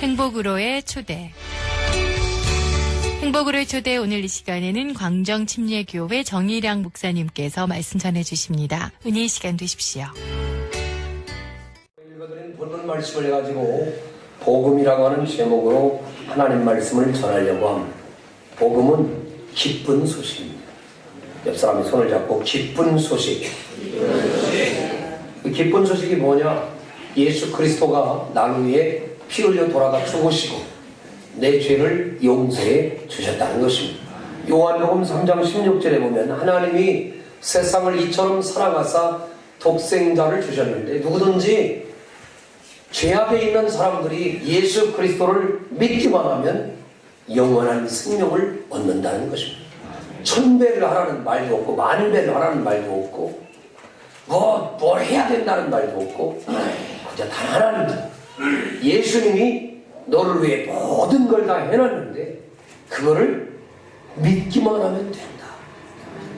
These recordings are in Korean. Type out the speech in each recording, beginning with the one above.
행복으로의 초대. 행복으로의 초대 오늘 이 시간에는 광정침례교회 정일양 목사님께서 말씀 전해주십니다. 은혜의 시간 되십시오. 읽어드린 본문 말씀을 가지고 복음이라고 하는 제목으로 하나님 말씀을 전하려고 합니다. 복음은 기쁜 소식입니다. 옆 사람이 손을 잡고 기쁜 소식. 그 기쁜 소식이 뭐냐? 예수 그리스도가 나를 위해 피 흘려 돌아가 죽으시고 내 죄를 용서해 주셨다는 것입니다. 요한복음 3장 16절에 보면 하나님이 세상을 이처럼 사랑하사 독생자를 주셨는데 누구든지 죄 앞에 있는 사람들이 예수 그리스도를 믿기만 하면 영원한 생명을 얻는다는 것입니다. 1000배를 하라는 말도 없고 10,000배를 하라는 말도 없고 뭘 해야 된다는 말도 없고 그저 단 하나입니다. 예수님이 너를 위해 모든 걸 다 해놨는데 그거를 믿기만 하면 된다.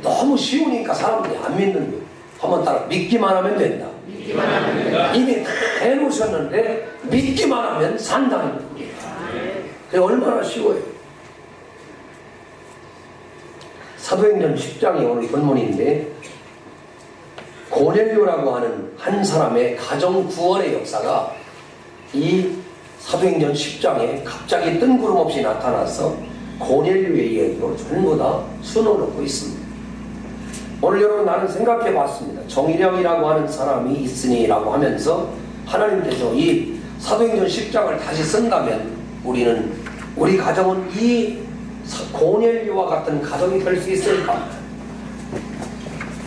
너무 쉬우니까 사람들이 안 믿는 거예요. 한번 따라 믿기만 하면 된다. 믿기만 하면 된다. 이미 다 해놓으셨는데 믿기만 하면 산다는 거예요. 그게 얼마나 쉬워요. 사도행전 10장이 오늘 본문인데 고넬료라고 하는 한 사람의 가정 구원의 역사가 이 사도행전 10장에 갑자기 뜬구름없이 나타나서 고넬료의 이야기로 전부 다 수놓고 있습니다. 오늘 여러분 나는 생각해 봤습니다. 정일양이라고 하는 사람이 있으니라고 하면서 하나님께서 이 사도행전 10장을 다시 쓴다면 우리 가정은 이 고넬료와 같은 가정이 될 수 있을까?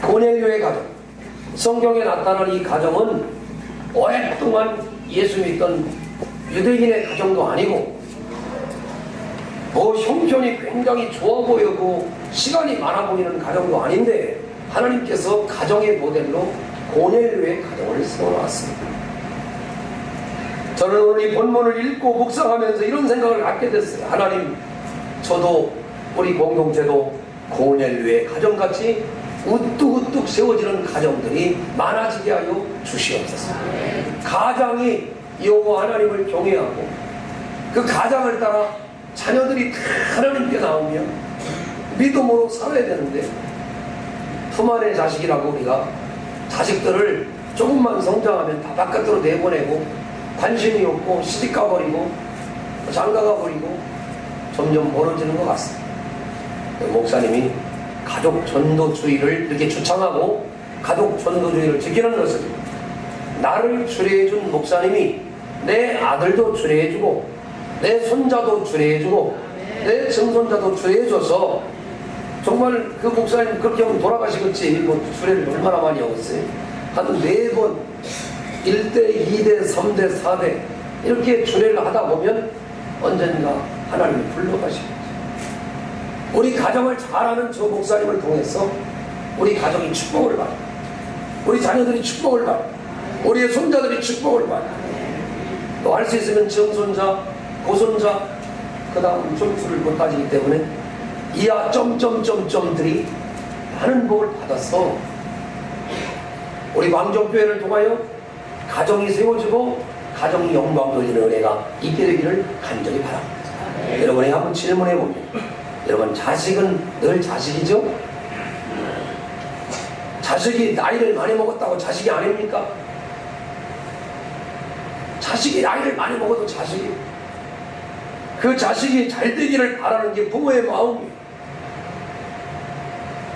고넬료의 가정, 성경에 나타난 이 가정은 오랫동안 예수 믿던 유대인의 가정도 아니고 형편이 굉장히 좋아 보이고 시간이 많아 보이는 가정도 아닌데 하나님께서 가정의 모델로 고넬료의 가정을 세워놨습니다. 저는 오늘 이 본문을 읽고 묵상하면서 이런 생각을 갖게 됐어요. 하나님, 저도 우리 공동체도 고넬료의 가정같이 우뚝우뚝 세워지는 가정들이 많아지게 하여 주시옵소서. 가장이 여호와 하나님을 경외하고 그 가장을 따라 자녀들이 다 하나님께 나오면 믿음으로 살아야 되는데 품 안의 자식이라고 우리가 자식들을 조금만 성장하면 다 바깥으로 내보내고 관심이 없고 시집가 버리고 장가가 버리고 점점 멀어지는 것 같습니다. 목사님이 가족 전도주의를 이렇게 주창하고 가족 전도주의를 지키는 것은 나를 주례해준 목사님이 내 아들도 주례해주고 내 손자도 주례해주고 내 증손자도 주례해줘서 정말 그 목사님 그렇게 하면 돌아가시겠지. 주례를 얼마나 많이 하겠어요. 한 4번 1대, 2대, 3대, 4대 이렇게 주례를 하다 보면 언젠가 하나님이 불러가시겠지. 우리 가정을 잘하는 저 목사님을 통해서 우리 가정이 축복을 받아, 우리 자녀들이 축복을 받아, 우리의 손자들이 축복을 받아. 또 할 수 있으면 증손자, 고손자, 그 다음 점수를 못 따지기 때문에 이하 점점점점들이 많은 복을 받아서 우리 광정교회를 통하여 가정이 세워지고 가정이 영광 돌리는 은혜가 있게 되기를 간절히 바랍니다. 여러분이 한번 질문해 봅니다. 여러분, 자식은 늘 자식이죠? 자식이 나이를 많이 먹었다고 자식이 아닙니까? 자식이 나이를 많이 먹어도 자식이, 그 자식이 잘 되기를 바라는 게 부모의 마음이에요.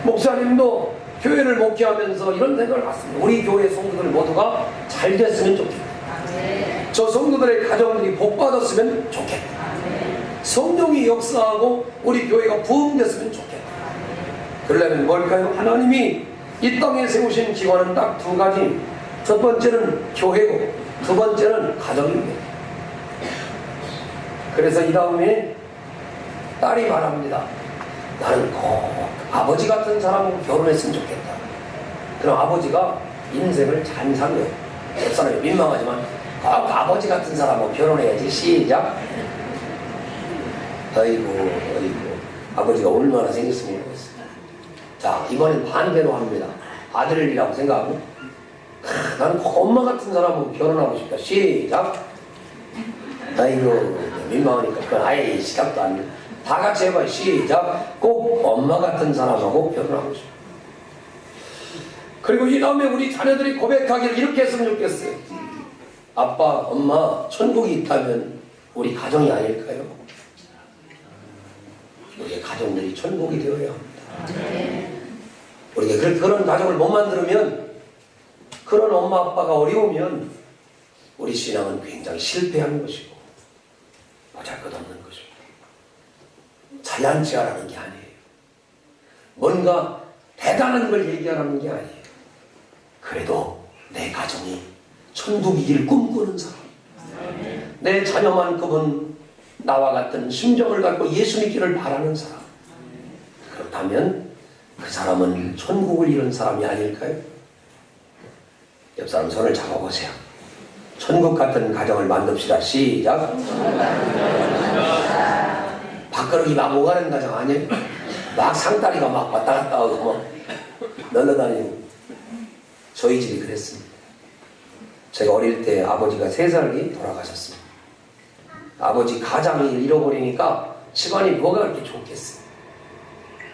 목사님도 교회를 목회하면서 이런 생각을 갖습니다. 우리 교회 성도들 모두가 잘 됐으면 좋겠다. 저 성도들의 가정들이 복 받았으면 좋겠다. 성령이 역사하고 우리 교회가 부흥됐으면 좋겠다. 그러려면 뭘까요? 하나님이 이 땅에 세우신 기관은 딱 2가지. 첫 번째는 교회고 두 번째는 가정입니다. 그래서 이 다음에 딸이 말합니다. 나는 꼭 아버지 같은 사람하고 결혼했으면 좋겠다. 그럼 아버지가 인생을 잘 살려요. 옆 사람이 민망하지만 꼭 아버지 같은 사람하고 결혼해야지. 시작. 아이고 아버지가 얼마나 생겼으면 좋겠어요. 자, 이번엔 반대로 합니다. 아들이라고 생각하고 나는 꼭 엄마 같은 사람하고 결혼하고 싶다. 시작. 아이고 민망하니까 그건 아예 시작도 안 돼. 다 같이 해봐. 시작. 꼭 엄마 같은 사람하고 결혼하고 싶어. 그리고 이 다음에 우리 자녀들이 고백하기를 이렇게 했으면 좋겠어요. 아빠, 엄마, 천국이 있다면 우리 가정이 아닐까요? 우리의 가정들이 천국이 되어야 합니다. 우리가 그런 가정을 못 만들면, 그런 엄마 아빠가 어려우면 우리 신앙은 굉장히 실패하는 것이고 보잘것없는 것입니다. 자연치하라는 게 아니에요. 뭔가 대단한 걸 얘기하라는 게 아니에요. 그래도 내 가정이 천국이기를 꿈꾸는 사람, 내 자녀만큼은 나와 같은 심정을 갖고 예수 믿기를 바라는 사람, 그렇다면 그 사람은 천국을 이룬 사람이 아닐까요? 옆 사람 손을 잡아보세요. 천국 같은 가정을 만듭시다. 시작. 밥그릇이 막 오가는 가정 아니에요? 막 상다리가 막 왔다 갔다 하고 막 날라다니고. 저희 집이 그랬습니다. 제가 어릴 때 아버지가 3살기 돌아가셨습니다. 아버지 가장을 잃어버리니까 집안이 뭐가 그렇게 좋겠어요.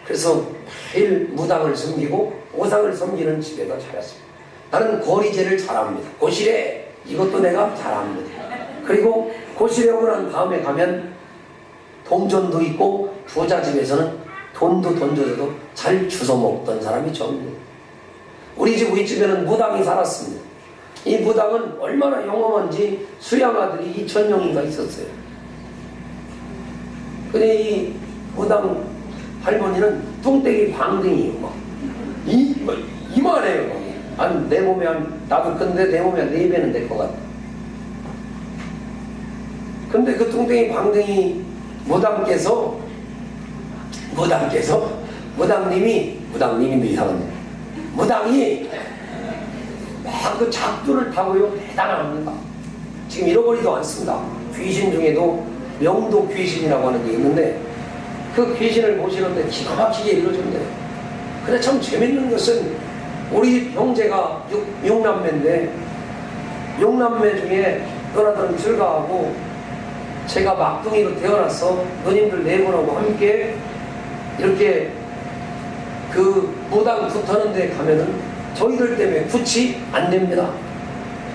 그래서 매일 무당을 섬기고 오상을 섬기는 집에가 자랐습니다. 나는 고리제를 잘합니다. 고실에 이것도 내가 잘합니다. 그리고 고실에 오고 난 다음에 가면 동전도 있고 부자집에서는 돈도 던져줘도 잘 주워 먹던 사람이 저입니다. 우리 집에는 무당이 살았습니다. 이 무당은 얼마나 영험한지 수양아들이 2,000명인가 있었어요. 근데 이 무당 할머니는 뚱땡이 방댕이에요. 이만해요. 한 내 몸에 나도 근데 내 몸에 한 4배는 될 것 같아. 근데 그 뚱땡이 방댕이 무당님이 이상한데, 무당이 막 그 작두를 타고요. 대단합니다. 지금 잃어버리도 않습니다. 귀신 중에도 명도 귀신이라고 하는 게 있는데, 그 귀신을 모시는데 기가 막히게 이루어진대요. 근데 참 재밌는 것은 우리 형제가 6남매인데 6남매 중에 너나들은 즐거워하고 제가 막둥이로 태어나서 누님들 4분하고 함께 이렇게 그 무당 붙하는 데 가면은 저희들 때문에 붙이 안 됩니다.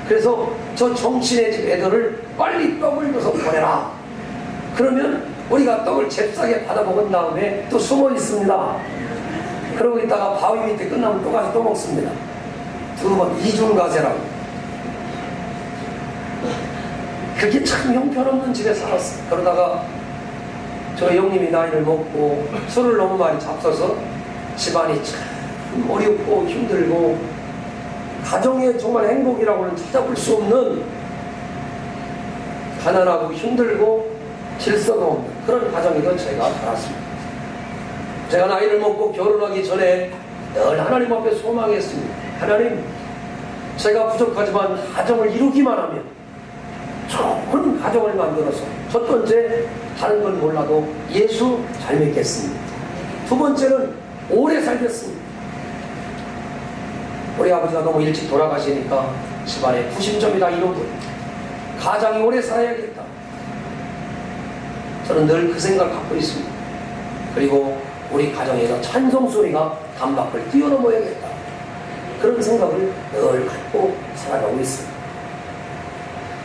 그래서 저 정신의 집 애들을 빨리 떡을 줘서 보내라. 그러면 우리가 떡을 잽싸게 받아 먹은 다음에 또 숨어 있습니다. 그러고 있다가 바위 밑에 끝나면 또 가서 또 먹습니다. 2번 이중가세라고. 그게 참 형편없는 집에 살았어요. 그러다가 저 형님이 나이를 먹고 술을 너무 많이 잡숴서 집안이 참 어렵고 힘들고 가정에 정말 행복이라고는 찾아볼 수 없는 가난하고 힘들고 질서가 없는 그런 가정이던 제가 살았습니다. 제가 나이를 먹고 결혼하기 전에 늘 하나님 앞에 소망했습니다. 하나님, 제가 부족하지만 가정을 이루기만 하면 좋은 가정을 만들어서 첫 번째, 다른 건 몰라도 예수 잘 믿겠습니다. 2번째는 오래 살겠습니다. 우리 아버지가 너무 일찍 돌아가시니까 집안에 부심점이 다 이루어져 가장이 오래 살아야겠다. 저는 늘 그 생각을 갖고 있습니다. 그리고 우리 가정에서 찬송소리가 단박을 뛰어넘어야겠다. 그런 생각을 늘 갖고 살아가고 있습니다.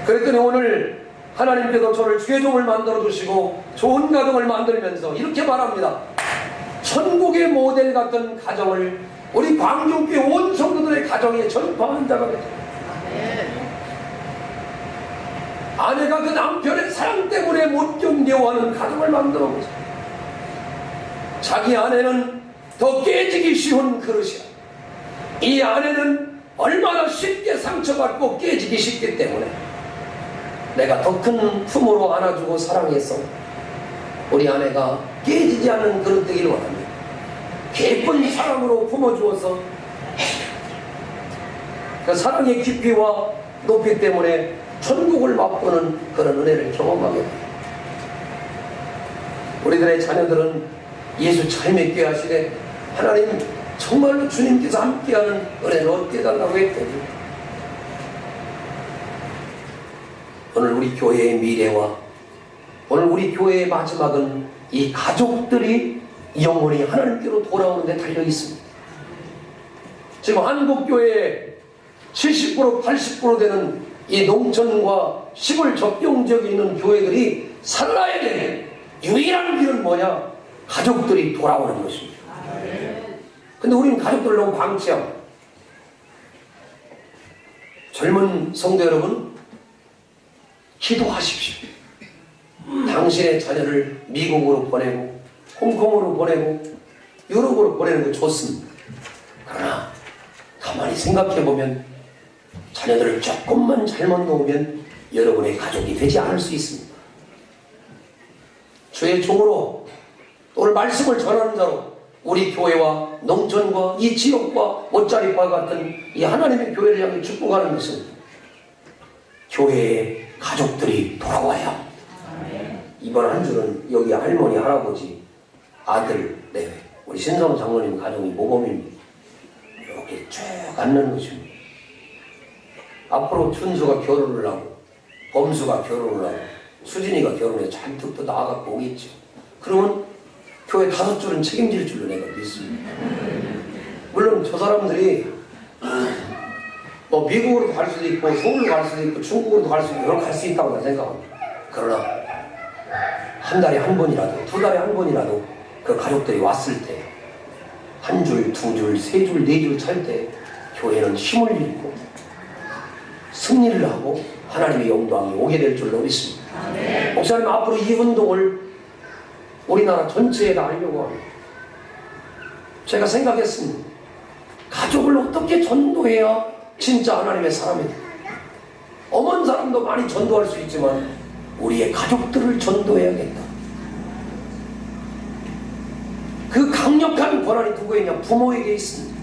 그랬더니 오늘 하나님께서 저를 최종을 만들어주시고 좋은 가정을 만들면서 이렇게 말합니다. 천국의 모델 같은 가정을 우리 광종교회 온 성도들의 가정에 전파하는 자가 되죠. 아내가 그 남편의 사랑 때문에 못 견뎌하는 가정을 만들어 보자. 자기 아내는 더 깨지기 쉬운 그릇이야. 이 아내는 얼마나 쉽게 상처받고 깨지기 쉽기 때문에 내가 더 큰 품으로 안아주고 사랑해서 우리 아내가 깨지지 않는 그릇 되기를 원합니다. 예쁜 사랑으로 품어주어서 그 사랑의 깊이와 높이 때문에 천국을 맛보는 그런 은혜를 경험하게 됩니다. 우리들의 자녀들은 예수 잘 믿게 하시되 하나님 정말로 주님께서 함께하는 은혜를 얻게 해달라고 했거든요. 오늘 우리 교회의 미래와 오늘 우리 교회의 마지막은 이 가족들이 영원히 하나님께로 돌아오는 데 달려 있습니다. 지금 한국교회의 70% 80% 되는 이 농촌과 시골 접경 지역에 있는 교회들이 살아야 되는 유일한 길은 뭐냐? 가족들이 돌아오는 것입니다. 근데 우리는 가족들을 너무 방치하고, 젊은 성도 여러분, 기도하십시오. 당신의 자녀를 미국으로 보내고 홍콩으로 보내고 유럽으로 보내는 거 좋습니다. 그러나 가만히 생각해보면 자녀들을 조금만 잘못 놓으면 여러분의 가족이 되지 않을 수 있습니다. 주의 종으로, 오늘 말씀을 전하는 자로 우리 교회와 농촌과 이 지역과 옷자리과 같은 이 하나님의 교회를 향해 축복하는 것은 교회의 가족들이 돌아와야 합니다. 이번 한 주는 여기 할머니, 할아버지, 아들, 우리 신성 장로님 가정이 모범입니다. 이렇게 쭉 앉는 것입니다. 앞으로 춘수가 결혼을 하고 범수가 결혼을 하고 수진이가 결혼해 잔뜩 또 나아갖고 오겠죠. 그러면 교회 5줄은 책임질 줄로 내가 믿습니다. 물론 저 사람들이 뭐 미국으로도 갈 수도 있고 서울로 갈 수도 있고 중국으로도 갈 수 있고 여러 갈 수 있다고 생각합니다. 그러나 한 달에 한 번이라도, 2달에 한 번이라도 그 가족들이 왔을 때 한 줄, 2줄, 3줄, 4줄 찰 때 교회는 힘을 잃고 승리를 하고 하나님의 영광이 오게 될 줄로 믿습니다. 목사님, 앞으로 이 운동을 우리나라 전체에다 하려고 합니다. 제가 생각했습니다. 가족을 어떻게 전도해야 진짜 하나님의 사람이 돼요? 엄한 사람도 많이 전도할 수 있지만 우리의 가족들을 전도해야겠다. 그 강력한 권한이 누구에 있냐? 부모에게 있습니다.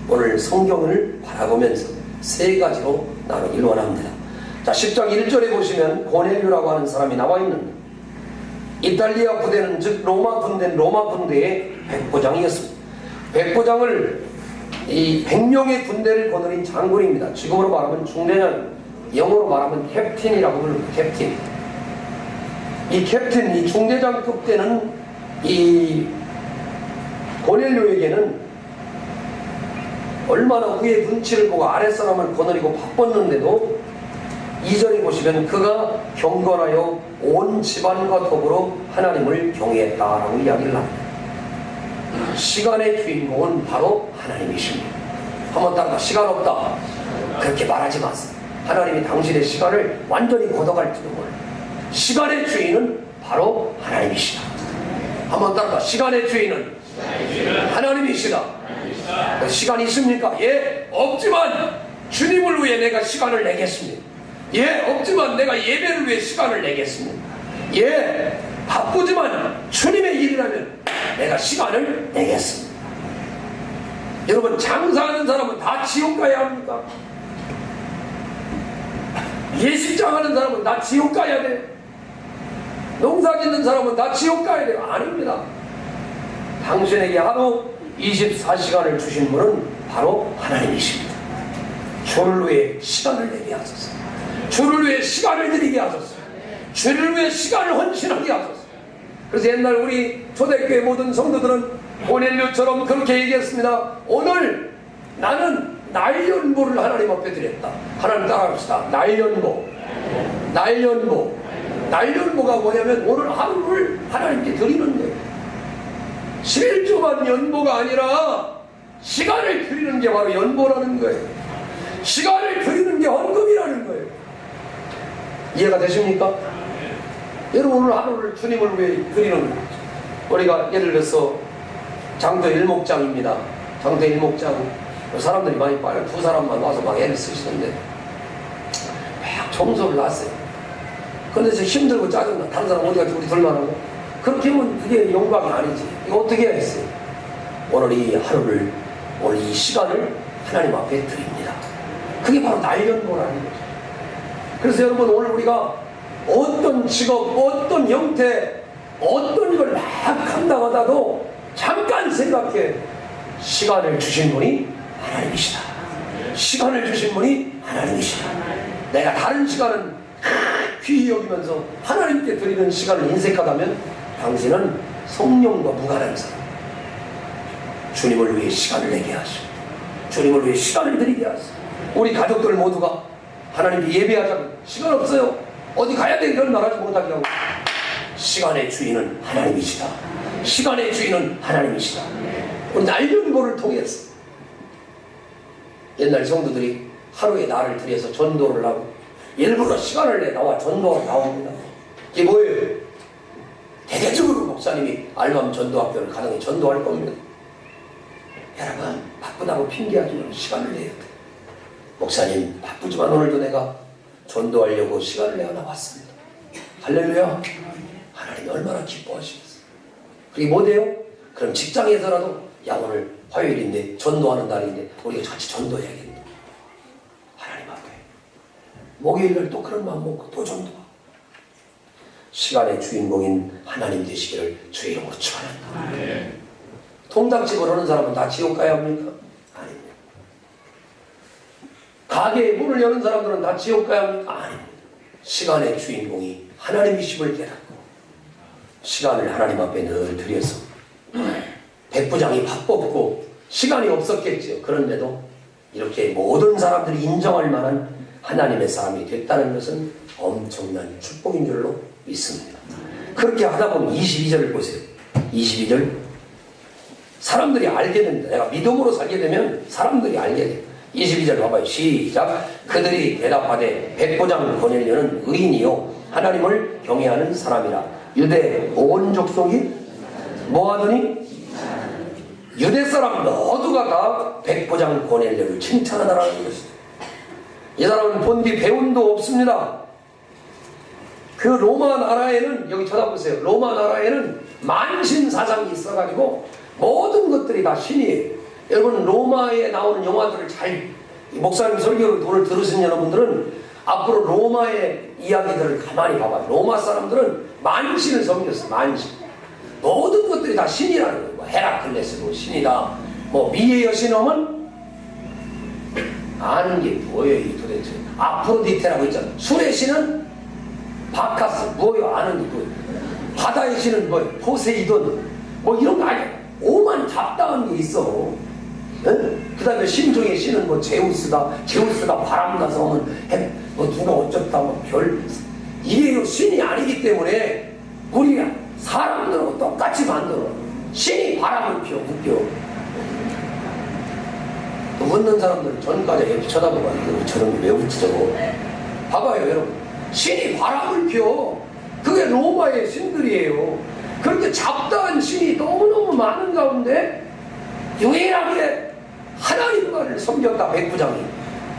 오늘 성경을 바라보면서 3가지로 나누길 원합니다. 자, 10장 1절에 보시면 고넬료라고 하는 사람이 나와 있는데, 이탈리아 부대는 즉 로마 군대는 로마 군대의 백부장이었습니다. 백부장을 이 100명의 군대를 거느린 장군입니다. 지금으로 말하면 중대장, 영어로 말하면 캡틴이라고 부릅니다. 캡틴. 이 캡틴, 이 중대장급 때는 이 고넬료에게는 얼마나 위의 눈치를 보고 아랫사람을 거느리고 바빴는데도 2절에 보시면 그가 경건하여 온 집안과 더불어 하나님을 경외했다라고 이야기를 합니다. 시간의 주인공은 바로 하나님이십니다. 한번 따라, 시간 없다 그렇게 말하지 마세요. 하나님이 당신의 시간을 완전히 걷어갈지도 몰라요. 시간의 주인은 바로 하나님이시다. 한번 따라, 시간의 주인은 하나님이시다. 시간이 있습니까? 예, 없지만 주님을 위해 내가 시간을 내겠습니다. 예, 없지만 내가 예배를 위해 시간을 내겠습니다. 예, 바쁘지만 주님의 일이라면 내가 시간을 내겠습니다. 여러분, 장사하는 사람은 다 지옥 가야 합니까? 예식장 하는 사람은 다 지옥 가야 돼요? 농사 짓는 사람은 다 지옥 가야 돼요? 아닙니다. 당신에게 하루 24시간을 주신 분은 바로 하나님이십니다. 주를 위해 시간을 내게 하소서. 주를 위해 시간을 드리게 하소서. 주를 위해 시간을 헌신하게 하소서. 그래서 옛날 우리 초대교회 모든 성도들은 고넬료처럼 그렇게 얘기했습니다. 오늘 나는 날연보를 하나님 앞에 드렸다. 하나님 따라합시다. 날연보. 날연보. 날연보가 뭐냐면 오늘 하루를 하나님께 드리는 거예요. 11조만 연보가 아니라 시간을 드리는 게 바로 연보라는 거예요. 시간을 드리는 게 헌금이라는 거예요. 이해가 되십니까? 여러분, 오늘 하루를 주님을 위해 드리는 거죠. 우리가 예를 들어서 장도 일목장입니다. 장도 일목장 사람들이 많이 빠요. 2사람만 와서 막 애를 쓰시는데 막 청소를 놨어요. 근데 저 힘들고 짜증나. 다른 사람 어디 갔지? 우리 둘만 하고. 그렇게 하면 그게 영광이 아니지. 이거 어떻게 해야 했어요? 오늘 이 하루를, 오늘 이 시간을 하나님 앞에 드립니다. 그게 바로 날연보라는 거죠. 그래서 여러분, 오늘 우리가 어떤 직업, 어떤 형태, 어떤 걸 막 한다고 잠깐 생각해. 시간을 주신 분이 하나님이시다. 시간을 주신 분이 하나님이시다. 내가 다른 시간은 귀히 여기면서 하나님께 드리는 시간을 인색하다면 당신은 성령과 무관한 사람. 주님을 위해 시간을 내게 하시고 주님을 위해 시간을 드리게 하시고 우리 가족들 모두가 하나님께 예배하자고 시간 없어요. 어디 가야 돼 이런 말하지 못하게 하고 시간의 주인은 하나님이시다. 시간의 주인은 하나님이시다. 우리 날연보를 통해서 옛날 성도들이 하루에 날을 들여서 전도를 하고 일부러 시간을 내 나와 전도하러 나옵니다. 이게 뭐예요? 대대적으로 목사님이 알밤 전도학교를 가정에 전도할 겁니다. 여러분 바쁘다고 핑계하지 말고 시간을 내야 돼. 목사님 바쁘지만 오늘도 내가 전도하려고 시간을 내어 나왔습니다. 할렐루야. 하나님이 얼마나 기뻐하시겠어요. 그게 뭐대요? 그럼 직장에서라도 야 오늘 화요일인데 전도하는 날인데 우리가 같이 전도해야겠네. 하나님 앞에 목요일날 또 그런 마음 먹고 또 전도하고 시간의 주인공인 하나님 되시기를 주의 이름으로 축원한다. 네. 통닭집 오는 사람은 다 지옥 가야 합니까? 아닙니다. 가게에 문을 여는 사람들은 다 지옥 가야 합니까? 아닙니다. 시간의 주인공이 하나님이심을 깨닫고 시간을 하나님 앞에 늘 들여서 백부장이 바빴고 시간이 없었겠죠. 그런데도 이렇게 모든 사람들이 인정할 만한 하나님의 사람이 됐다는 것은 엄청난 축복인 줄로 믿습니다. 그렇게 하다 보면 22절을 보세요. 22절 사람들이 알게 됩니다. 내가 믿음으로 살게 되면 사람들이 알게 돼요. 22절 봐봐요. 시작. 그들이 대답하되 백부장 고넬료는 의인이요 하나님을 경외하는 사람이라. 유대 온 족속이 뭐하더니 유대 사람 모두가 다 백부장 고넬료를 칭찬하더라는 것입니다. 이 사람은 본디 배운도 없습니다. 그 로마 나라에는 여기 쳐다보세요. 로마 나라에는 만신사상이 있어가지고 모든 것들이 다 신이에요. 여러분 로마에 나오는 영화들을 잘 목사님 설교를 들으신 여러분들은 앞으로 로마의 이야기들을 가만히 봐봐요. 로마 사람들은 만신을 섬겼어요. 만신. 모든 것들이 다 신이라는 거예요. 뭐 헤라클레스도 신이다. 뭐 미의 여신 오면 아는 게 뭐예요 이 도대체. 아프로디테라고 있잖아. 술의 신은 바카스 뭐예요 아는 게 뭐예요. 바다의 신은 뭐예요. 포세이돈 뭐 이런 거 아니야. 오만 잡다한 게 있어. 그 다음에 신 중에 신은 뭐 제우스다. 제우스가 바람나서 오면 뭐 누가 어쩌다 뭐 별 이래요. 신이 아니기 때문에 우리가 사람들하고 똑같이 만들어. 신이 바람을 피워 웃겨. 웃는 사람들은 전까지 이렇게 쳐다보고 저런 게 왜 웃지 저거. 봐봐요 여러분. 신이 바람을 피워. 그게 로마의 신들이에요. 그렇게 잡다한 신이 너무너무 많은 가운데 유일하게 하나님만을 섬겼다 백부장이.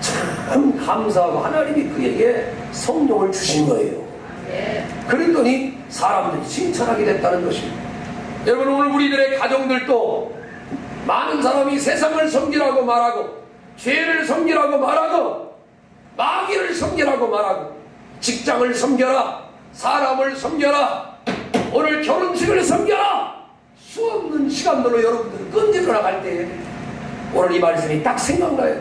참 감사하고 하나님이 그에게 성령을 주신 거예요. 그랬더니 사람들이 칭찬하게 됐다는 것입니다. 여러분 오늘 우리들의 가정들도 많은 사람이 세상을 섬기라고 말하고 죄를 섬기라고 말하고 마귀를 섬기라고 말하고 직장을 섬겨라 사람을 섬겨라 오늘 결혼식을 섬겨라 수없는 시간들로 여러분들이 끈질러 나갈 때에 오늘 이 말씀이 딱 생각나요.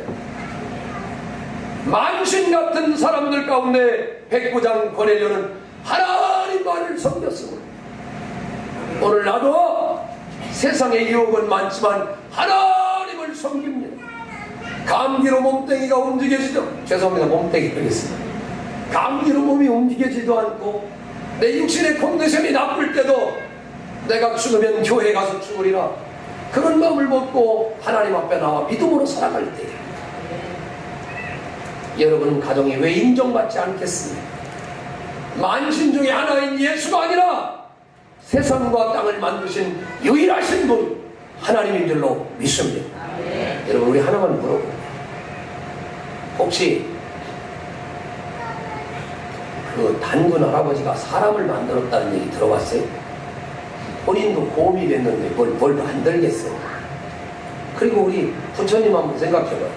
만신 같은 사람들 가운데 백부장 고넬료는 하나님만을 섬겼습니다. 오늘 나도 세상의 유혹은 많지만 하나님을 섬깁니다. 감기로 몸뚱이가 움직여지도 죄송합니다. 몸뚱이 그랬습니다. 감기로 몸이 움직여지도 않고 내 육신의 컨디션이 나쁠 때도 내가 죽으면 교회에 가서 죽으리라 그런 마음을 먹고 하나님 앞에 나와 믿음으로 살아갈 때에 여러분 가정이 왜 인정받지 않겠습니까? 만신 중에 하나인 예수가 아니라 세상과 땅을 만드신 유일하신 분 하나님인 줄로 믿습니다. 여러분 우리 하나만 물어볼게요. 혹시 그 단군 할아버지가 사람을 만들었다는 얘기 들어봤어요? 본인도 고음이 됐는데 뭘 만들겠어요? 그리고 우리 부처님 한번 생각해봐요.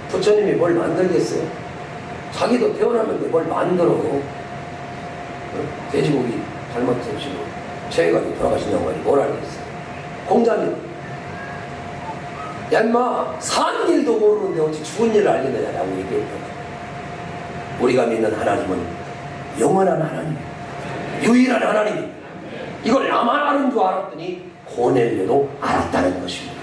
부처님이 뭘 만들겠어요? 자기도 태어났는데 뭘 만들어. 돼지고기 잘못 드시고 체해가지고 돌아가신 양반이 뭘 알겠어요? 공자님 야 인마 산 일도 모르는데 어찌 죽은 일을 알겠느냐라고 얘기했거든요. 우리가 믿는 하나님은 영원한 하나님, 유일한 하나님. 이걸 나만 아는 줄 알았더니 고넬료도 알았다는 것입니다.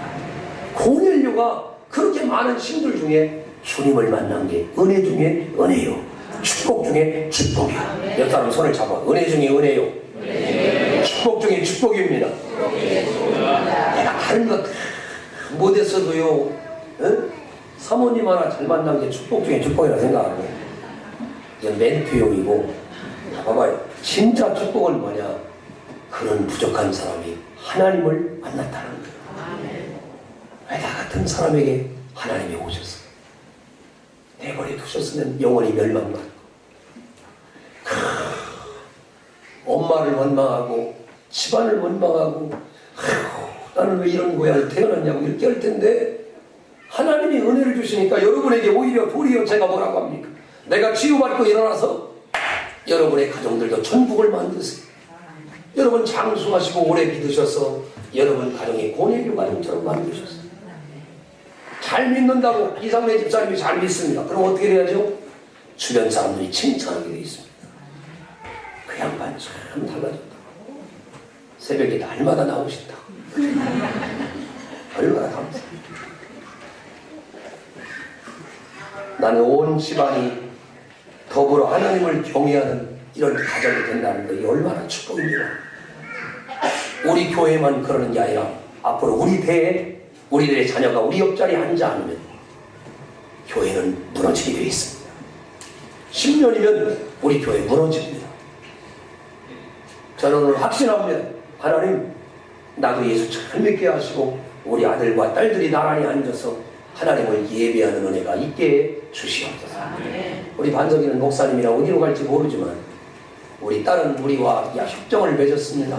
고넬료가 그렇게 많은 신들 중에 주님을 만난 게 은혜 중에 은혜요, 축복 중에 축복이요. 몇 사람 손을 잡아. 은혜 중에 은혜요, 축복 중에 축복입니다. 내가 다른 것 못했어도요, 사모님 하나 잘 만난 게 축복 중에 축복이라 생각하고, 이건 멘트용이고. 봐봐요, 진짜 축복은 뭐냐? 그런 부족한 사람이 하나님을 만났다는 거예요. 왜 나 같은 사람에게 하나님이 오셨어요? 내버려 두셨으면 영원히 멸망만. 엄마를 원망하고 집안을 원망하고, 나는 왜 이런 고향을 태어났냐고 이렇게 할 텐데, 하나님이 은혜를 주시니까 여러분에게 오히려 도리어 제가 뭐라고 합니까? 내가 치유받고 일어나서 여러분의 가정들도 천국을 만드세요. 여러분 장수하시고 오래 믿으셔서 여러분 가정이 고넬료 가정처럼 만드셨어요. 잘 믿는다고 이상래 집사님이 잘 믿습니다. 그럼 어떻게 해야죠? 주변 사람들이 칭찬하게 되어 있습니다. 그 양반 참 달라졌다. 새벽에 날마다 나오신다. 얼마나 감사해. 나는 온 집안이 더불어 하나님을 경외하는 이런 가정이 된다는 것이 얼마나 축복입니다. 우리 교회만 그러는 게 아니라 앞으로 우리 대에 우리들의 자녀가 우리 옆자리에 앉아 않으면 교회는 무너지게 되어 있습니다. 10년이면 우리 교회 무너집니다. 저는 오늘 확신합니다. 하나님, 나도 예수 잘 믿게 하시고 우리 아들과 딸들이 나란히 앉아서 하나님을 예배하는 은혜가 있게 주시옵소서. 우리 반석이는 목사님이랑 어디로 갈지 모르지만 우리 딸은 우리와 협정을 맺었습니다.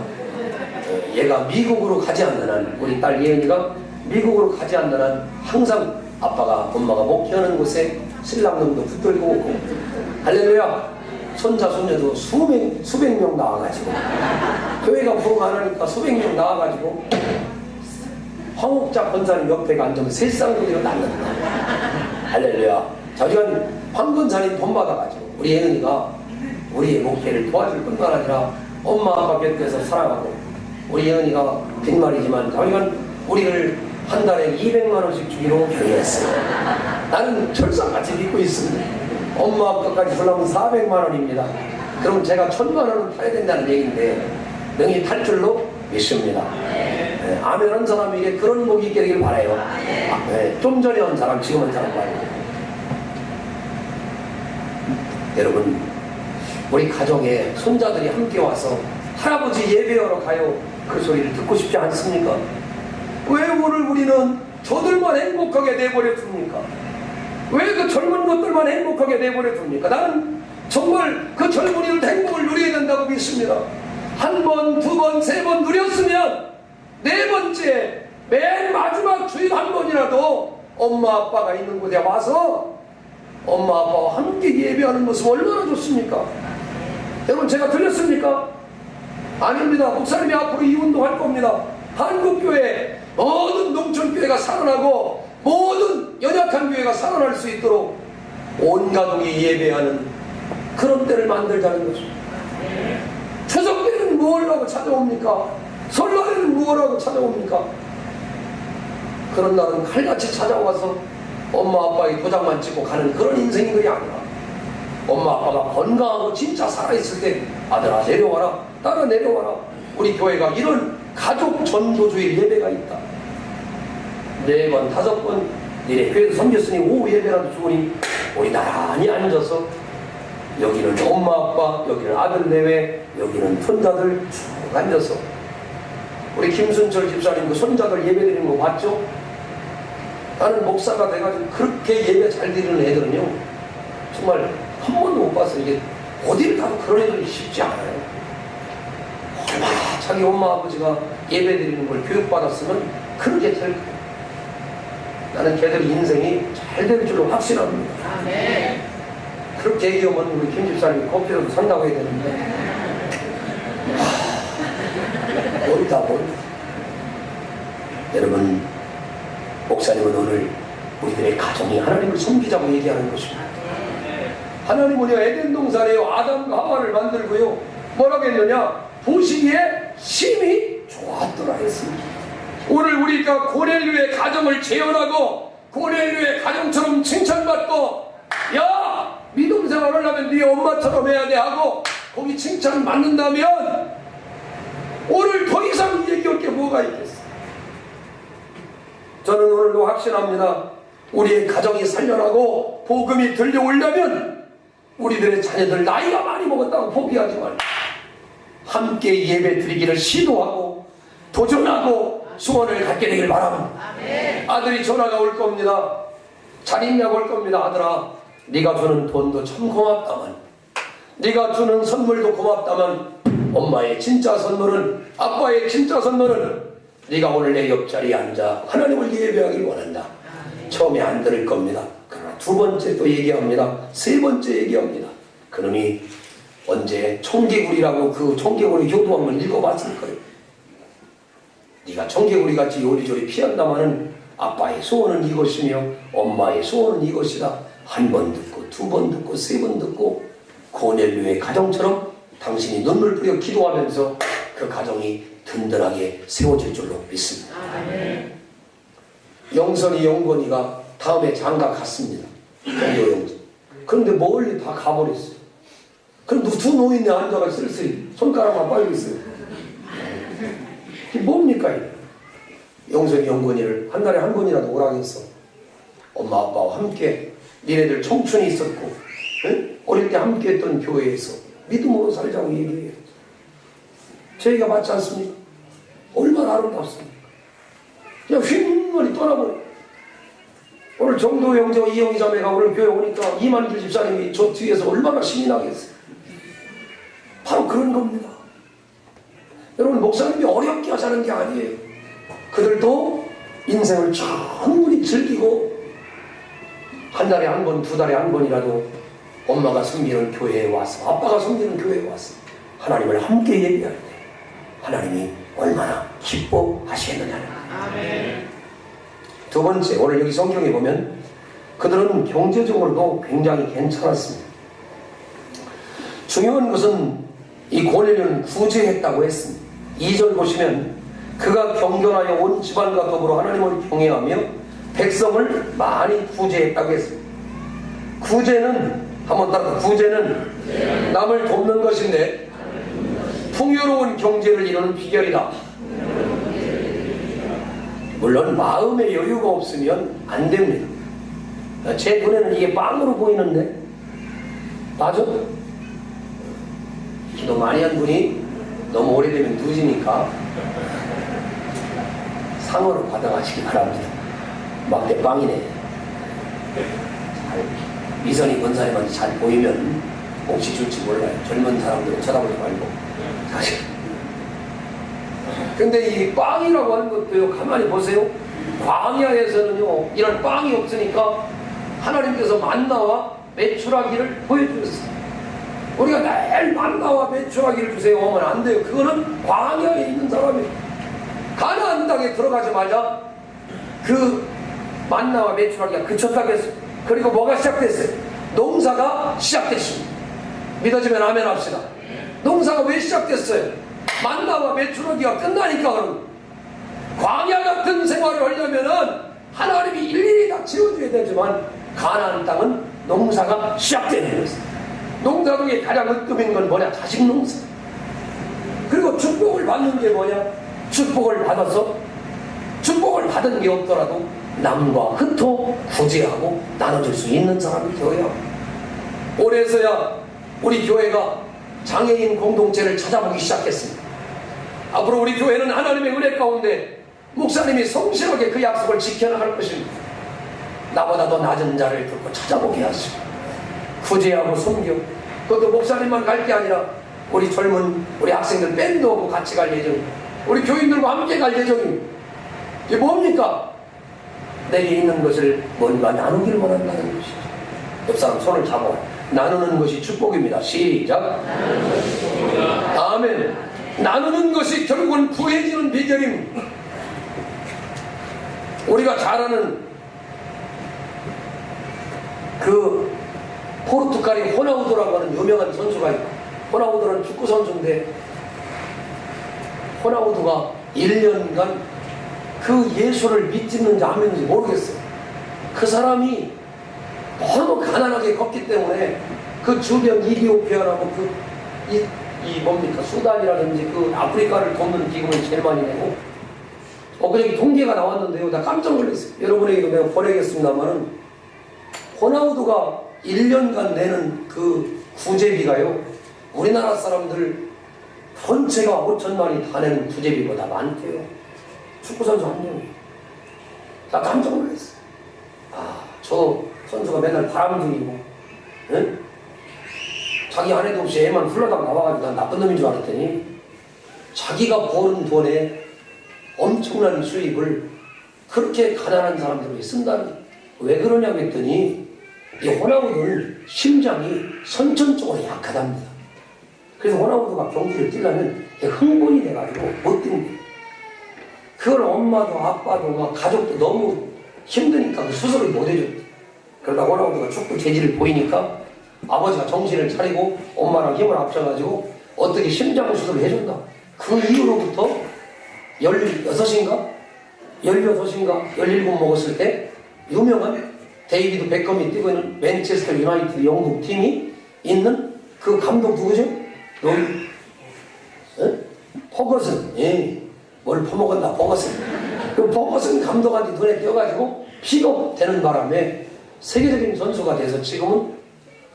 얘가 미국으로 가지 않는 한, 우리 딸 예은이가 미국으로 가지 않는 한 항상 아빠가 엄마가 목회하는 곳에 신랑놈도 붙들고 오고, 할렐루야, 손자 손녀도 수백 명 나와가지고, 교회가 부흥 안 하니까 수백 명 나와가지고 황옥자 권사님 옆에 앉으면 세상들이 낳는다. 할렐루야. 자주간 황 권사님 돈 받아가지고 우리 예은이가 우리의 목회를 도와줄 뿐만 아니라 엄마 아빠 곁에서 사랑하고, 우리 예은이가 빈말이지만 자주간 우리를 한 달에 200만 원씩 주기로 결의했어요. 나는 철석같이 믿고 있습니다. 엄마 아빠까지 하려면 400만 원입니다. 그럼 제가 1000만 원은 타야 된다는 얘기인데 능히 탈 줄로 믿습니다. 네, 아멘 한 사람에게 그런 복이 있게 되길 바라요. 네, 좀 전에 한 사람, 지금 한 사람 말고. 여러분, 우리 가정에 손자들이 함께 와서 할아버지 예배하러 가요, 그 소리를 듣고 싶지 않습니까? 왜 오늘 우리는 저들만 행복하게 내버려둡니까? 왜 그 젊은 것들만 행복하게 내버려둡니까? 나는 정말 그 젊은이들 행복을 누려야 된다고 믿습니다. 한 번, 두 번, 세 번 누렸으면 네 번째, 맨 마지막 주일 한 번이라도 엄마 아빠가 있는 곳에 와서 엄마 아빠와 함께 예배하는 모습 얼마나 좋습니까? 여러분, 제가 들렸습니까? 아닙니다. 목사님이 앞으로 이 운동할 겁니다. 한국교회 모든 농촌교회가 살아나고 모든 연약한 교회가 살아날 수 있도록 온 가족이 예배하는 그런 때를 만들자는 것입니다. 추석 때는 무엇을 하고 찾아옵니까? 설날에는 무엇을 하고 찾아옵니까? 그런 날은 칼같이 찾아와서 엄마 아빠의 도장만 찍고 가는 그런 인생들이 아니라, 엄마 아빠가 건강하고 진짜 살아있을 때 아들아 내려와라, 딸아 내려와라, 우리 교회가 이런 가족 전도주의 예배가 있다. 4번, 5번 니네 교회에서 섬겼으니 오후 예배라도 주으니 우리 나란히 앉아서, 여기는 엄마 아빠, 여기는 아들 내외, 여기는 손자들 쭉 앉아서, 우리 김순철 집사님 그 손자들 예배 드리는 거 봤죠? 나는 목사가 돼가지고 그렇게 예배 잘 드리는 애들은요, 정말 한 번도 못 봤어요. 이게 어디를 가도 그런 애들이 쉽지 않아요. 얼마나 자기 엄마 아버지가 예배 드리는 걸 교육받았으면 그렇게 될 거예요. 나는 걔들 인생이 잘 될 줄로 확신합니다. 네. 그렇게 얘기하면 우리 김 집사님이 커피라도 산다고 해야 되는데, 멀다 멀다. 여러분, 목사님은 오늘 우리들의 가정이 하나님을 섬기자고 얘기하는 것입니다. 하나님은요 에덴 동산에요 아담과 하와를 만들고요 뭐라고 했느냐? 보시기에 심히 좋았더라 했습니다. 오늘 우리가 고넬료의 가정을 재현하고 고넬료의 가정처럼 칭찬받고 야 믿음 생활을 하면 네 엄마처럼 해야 돼 하고 거기 칭찬 받는다면 오늘 더 이상 얘기할 게 뭐가 있겠어? 저는 오늘도 확신합니다. 우리의 가정이 살려나고 복음이 들려오려면 우리들의 자녀들 나이가 많이 먹었다고 포기하지 말고 함께 예배 드리기를 시도하고 도전하고 소원을 갖게 되길 바랍니다. 아들이 전화가 올 겁니다. 잘 있냐고 올 겁니다. 아들아 네가 주는 돈도 참 고맙다만 네가 주는 선물도 고맙다만 엄마의 진짜 선물은 아빠의 진짜 선물은 네가 오늘 내 옆자리에 앉아 하나님을 예배하길 원한다. 처음에 안 들을 겁니다. 그러나 두 번째 또 얘기합니다. 세 번째 얘기합니다. 그러니 언제 청개구리라고 그 청개구리 교도 한번 읽어봤을 거예요. 네가 청개구리같이 요리조리 피한다마는 아빠의 소원은 이것이며 엄마의 소원은 이것이다. 한 번 듣고 두 번 듣고 세 번 듣고 고넬료의 가정처럼 당신이 눈물 뿌려 기도하면서 그 가정이 든든하게 세워질 줄로 믿습니다. 영선이 영건이가 다음에 장가 갔습니다. 영선. 그런데 멀리 다 가버렸어요. 그럼 두 노인네 앉아가 쓸쓸히 손가락만 빨고 있어요. 이게 뭡니까 이게? 영선이 영건이를 한 달에 한 번이라도 오라고 했어. 엄마 아빠와 함께 니네들 청춘이 있었고 응? 어릴 때 함께 했던 교회에서 믿음으로 살자고 얘기해요. 저희가 맞지 않습니까? 얼마나 아름답습니까? 그냥 휘문머리 떠나버려. 오늘 정도 형제와 이영희 자매가 오늘 교회 오니까 이만길 집사님이 저 뒤에서 얼마나 신이 나겠어요. 바로 그런 겁니다. 여러분 목사님이 어렵게 하자는 게 아니에요. 그들도 인생을 충분히 즐기고 한 달에 한 번, 두 달에 한 번이라도 엄마가 섬기는 교회에 와서 아빠가 섬기는 교회에 와서 하나님을 함께 예배할 때 하나님이 얼마나 기뻐하시겠느냐는. 두 번째, 오늘 여기 성경에 보면 그들은 경제적으로도 굉장히 괜찮았습니다. 중요한 것은 이 고넬료는 구제했다고 했습니다. 2절 보시면 그가 경건하여 온 집안과 더불어 하나님을 경외하며 백성을 많이 구제했다고 했습니다. 구제는 한번 따라 구제는 남을 돕는 것인데 풍요로운 경제를 이루는 비결이다. 물론 마음의 여유가 없으면 안 됩니다. 제 눈에는 이게 빵으로 보이는데 맞아? 기도 많이 한 분이 너무 오래되면 늦으니까 상으로 받아가시기 바랍니다. 막대 빵이네. 미선이 권사님한테 잘 보이면 혹시 줄지 몰라요. 젊은 사람들은 쳐다보지 말고. 사실. 근데 이 빵이라고 하는 것도요, 가만히 보세요. 광야에서는요, 이런 빵이 없으니까 하나님께서 만나와 메추라기를 보여주셨어요. 우리가 매일 만나와 메추라기를 주세요 하면 안 돼요. 그거는 광야에 있는 사람이에요. 가나안 땅에 들어가자마자 그 만나와 메추라기가 그쳤다고 했어요. 그리고 뭐가 시작됐어요? 농사가 시작됐습니다. 믿어지면 아멘 합시다. 농사가 왜 시작됐어요? 만나와 메추라기가 끝나니까. 그럼 광야 같은 생활을 하려면은 하나님이 일일이 다 채워줘야 되지만 가나안 땅은 농사가 시작되는 거였어요. 농사 중에 가장 으뜸인 건 뭐냐? 자식 농사. 그리고 축복을 받는 게 뭐냐? 축복을 받아서 축복을 받은 게 없더라도 남과 흩어 구제하고 나눠줄 수 있는 사람이 되어야 합니다. 올해서야 우리 교회가 장애인 공동체를 찾아보기 시작했습니다. 앞으로 우리 교회는 하나님의 은혜 가운데 목사님이 성실하게 그 약속을 지켜나갈 것입니다. 나보다 더 낮은 자를 듣고 찾아보게 하시고 구제하고 섬겨. 그것도 목사님만 갈 게 아니라 우리 젊은 우리 학생들 밴드 하고 같이 갈 예정입니다. 우리 교인들과 함께 갈 예정입니다. 이게 뭡니까? 내게 있는 것을 뭔가 나누기를 원한다는 것이죠. 옆 사람 손을 잡아 나누는 것이 축복입니다. 시작. 아멘. 나누는 것이 결국은 부해지는 비결입니다. 우리가 잘 아는 그 포르투갈의 호나우두라고 하는 유명한 선수가 있고, 호나우두는 축구 선수인데, 호나우두가 1년간 그 예수를 믿는지 안 믿는지 모르겠어요. 그 사람이 너무 가난하게 컸기 때문에 그 주변 이디오피아라고 뭡니까 수단이라든지 그 아프리카를 돕는 기금을 제일 많이 내고, 그저기 통계가 나왔는데요, 나 깜짝 놀랐어요. 여러분에게도 내가 보내겠습니다만은 호나우두가 1년간 내는 그 구제비가요, 우리나라 사람들 전체가 5천만이 다 내는 구제비보다 많대요. 축구선수 한 명이. 나 깜짝 놀랐어요. 저 선수가 맨날 바람둥이고, 응? 자기 아내도 없이 애만 흘러다가 나와가지고 난 나쁜 놈인 줄 알았더니 자기가 버는 돈에 엄청난 수입을 그렇게 가난한 사람들에게 쓴다니. 왜 그러냐고 했더니 이 호나우두는 심장이 선천적으로 약하답니다. 그래서 호나우두가 경기를 뛰려면 흥분이 돼가지고 못 뛰는 거예요. 그걸 엄마도 아빠도 막 가족도 너무 힘드니까 그 수술을 못 해줬대. 그러다 호나우두가 축구 재질을 보이니까 아버지가 정신을 차리고 엄마랑 힘을 합쳐가지고 어떻게 심장 수술을 해준다. 그 이후로부터 16인가 17 먹었을 때 유명한 데이비드 베컴이 뛰고 있는 맨체스터 유나이티드 영국 팀이 있는 그 감독 누구죠? 퍼거슨. 예. 뭘 퍼먹었나 퍼거슨. 그 퍼거슨 감독한테 눈에 띄어가지고 픽업되는 바람에 세계적인 선수가 돼서 지금은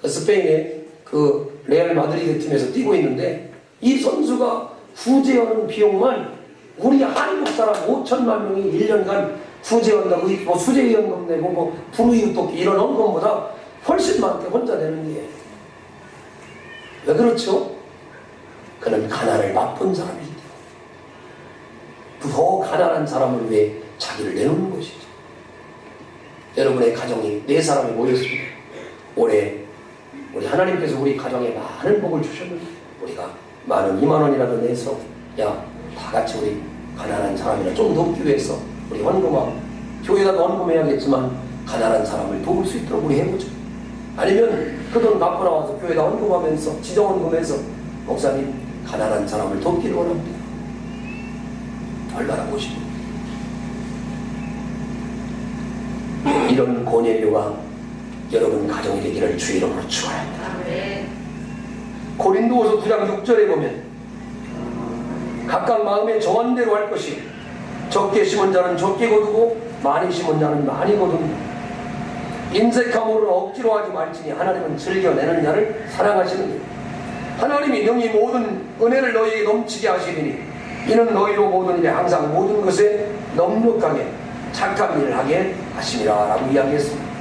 스페인의 그 레알 마드리드 팀에서 뛰고 있는데, 이 선수가 구제하는 비용만 우리 한국 사람 5천만 명이 1년간 구제한다고 뭐 수제위원금 내고 뭐 불우이웃돕기 이런 헌금보다 훨씬 많게 혼자 내는 게. 왜 그렇죠? 그는 가난을 맛본 사람이기 때문에 더 가난한 사람을 위해 자기를 내놓는 것이죠. 여러분의 가정이 4사람이 모였습니다. 올해 우리 하나님께서 우리 가정에 많은 복을 주셨는데 우리가 많은 2만 원이라도 내서 다 같이 우리 가난한 사람이나 좀 돕기 위해서 우리 헌금하고, 교회에다도 헌금해야겠지만 가난한 사람을 도울 수 있도록 우리 해보죠. 아니면 그 돈 갖고 나와서 교회에다 헌금하면서 지정헌금해서 목사님 가난한 사람을 돕기를 원합니다. 얼마나 보십니까? 이런 고넬료가 여러분 가정이 되기를 주 이름으로 축원합니다. 고린도후서 9장 6절에 보면 각각 마음에 정한 대로 할 것이 적게 심은 자는 적게 거두고 많이 심은 자는 많이 거둡니다. 인색함으로 억지로 하지 말지니 하나님은 즐겨내는 자를 사랑하시느니 하나님이 능히 모든 은혜를 너희에게 넘치게 하시리니 이는 너희로 모든 일에 항상 모든 것에 넉넉하게 착한 일을 하게 하시니라 라고 이야기했습니다.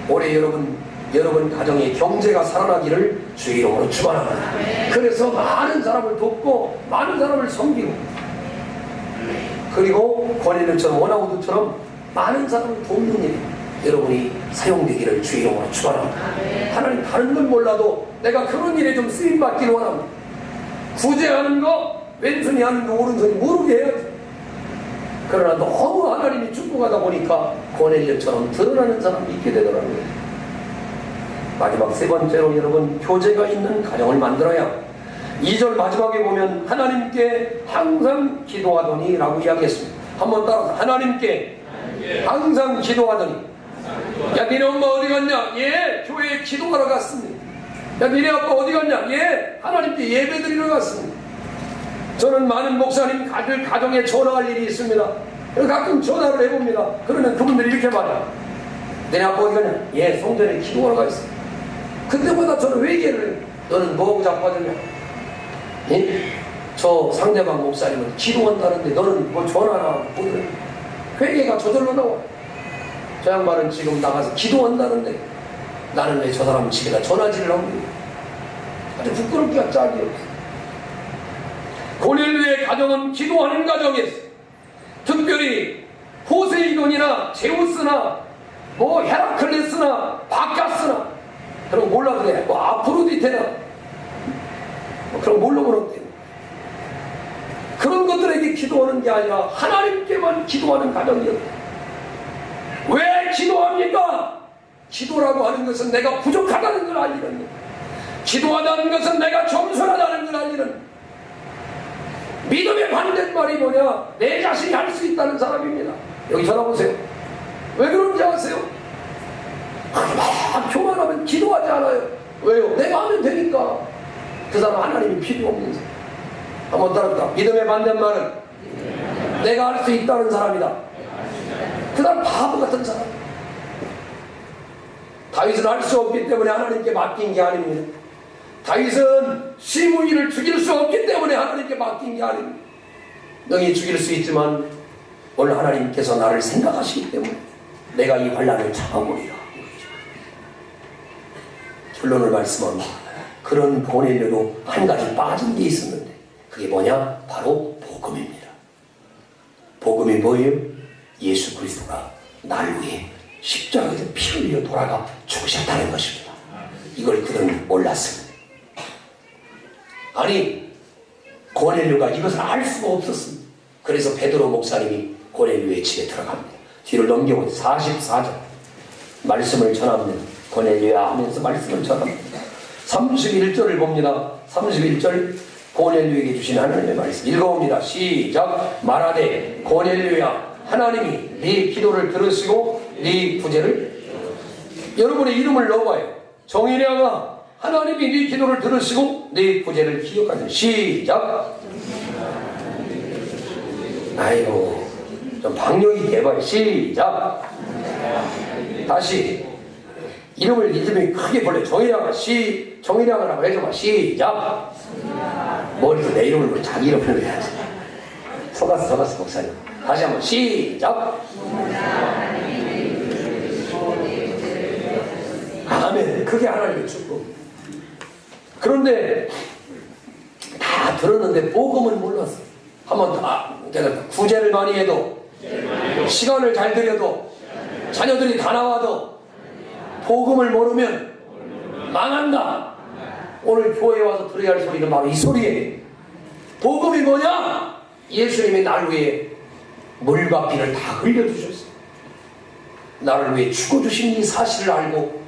올해 여러분 가정의 경제가 살아나기를 주의 이름으로 축원합니다. 그래서 많은 사람을 돕고 많은 사람을 섬기고, 그리고 고넬료처럼 호나우두처럼 많은 사람을 돕는 일에 여러분이 사용되기를 주의 이름으로 축원합니다. 하나님 다른 건 몰라도 내가 그런 일에 좀 쓰임받기를 원합니다. 구제하는 거 왼손이 하는 거 오른손이 모르게 해야지. 그러나 너무 하나님이 축복하다 보니까 고넬료처럼 드러나는 사람이 있게 되더라고요. 마지막 세 번째로 여러분, 교제가 있는 가정을 만들어야. 2절 마지막에 보면 하나님께 항상 기도하더니 라고 이야기했습니다. 한번 따라서 하나님께 항상 기도하더니. 야 니네 엄마 어디 갔냐? 예, 교회에 기도하러 갔습니다. 야 니네 아빠 어디 갔냐? 예, 하나님께 예배 드리러 갔습니다. 저는 많은 목사님 가정에 전화할 일이 있습니다. 가끔 전화를 해봅니다. 그러면 그분들이 이렇게 말해요. 너네 아빠 어디 갔냐? 예, 성전에 기도하러 가 있어. 그때마다 저는 회개를 해요. 너는 뭐하고 자빠졌냐? 예? 저 상대방 목사님은 기도한다는데 너는 뭐 전화나 보더래. 회개가 저절로 나와. 저 양반은 지금 나가서 기도한다는데 나는 왜 저 사람 집에다 전화질을 하고 있냐? 아주 부끄럽기가 짝이 없어. 고넬료의 가정은 기도하는 가정이었어. 특별히 포세이돈이나 제우스나 뭐 헤라클레스나 바카스나 그런 거 몰라도 돼. 뭐 아프로디테나 뭐 그런 거 모르면 어때? 그런 것들에게 기도하는 게 아니라 하나님께만 기도하는 가정이었다. 왜 기도합니까? 기도라고 하는 것은 내가 부족하다는 걸 알리는 것. 기도하다는 것은 내가 겸손하다는 걸 알리는. 믿음의 반대말이 뭐냐? 내 자신이 할 수 있다는 사람입니다. 여기 쳐다보세요. 왜 그런지 아세요? 막 교만하면 기도하지 않아요. 왜요? 내가 하면 되니까. 그 사람 하나님이 필요 없는 사람. 한번 따라합시다. 믿음의 반대말은 내가 할 수 있다는 사람이다. 그 사람 바보 같은 사람. 다윗은 할 수 없기 때문에 하나님께 맡긴 게 아닙니다. 다윗은 시므이를 죽일 수 없기 때문에 하나님께 맡긴 게 아닙니다. 너희 죽일 수 있지만 오늘 하나님께서 나를 생각하시기 때문에 내가 이 환난을 참아보리라. 결론을 말씀합니다. 그런 고넬료도 한 가지 빠진 게 있었는데 그게 뭐냐? 바로 복음입니다. 복음이 뭐예요? 예수 그리스도가 날 위해 십자가에서 피 흘려 돌아가 죽으셨다는 것입니다. 이걸 그들은 몰랐습니다. 아니, 고넬료가 이것을 알 수가 없었습니다. 그래서 베드로 목사님이 고넬료의 집에 들어갑니다. 뒤를 넘겨보세요. 44절 말씀을 전합니다. 고넬료야 하면서 말씀을 전합니다. 31절을 봅니다. 31절 고넬료에게 주신 하나님의 말씀 읽어봅니다. 시작. 말하되 고넬료야 하나님이 네 기도를 들으시고 네 부재를 여러분의 이름을 넣어봐요. 정인양아 하나님이 네 기도를 들으시고 네 부재를 기억하세요. 시작. 아이고 좀 박력 있게 해봐요. 시작. 다시 이름을 이름이 크게 불러요. 정인양아 정인양아라고 해줘봐. 시작. 머리도 내 이름을 불러 자기 이름을 해야지. 속았어 목사님. 다시 한번 시작. 아멘. 그게 하나님의 축복. 그런데 다 들었는데 복음은 몰랐어. 한번 내가 구제를 많이 해도 시간을 잘 들여도 자녀들이 다 나와도 복음을 모르면 망한다. 오늘 교회에 와서 들어야 할 소리는 바로 이 소리예요. 복음이 뭐냐? 예수님이 날 위해 물과 피를 다 흘려주셨어요. 나를 위해 죽어주신 이 사실을 알고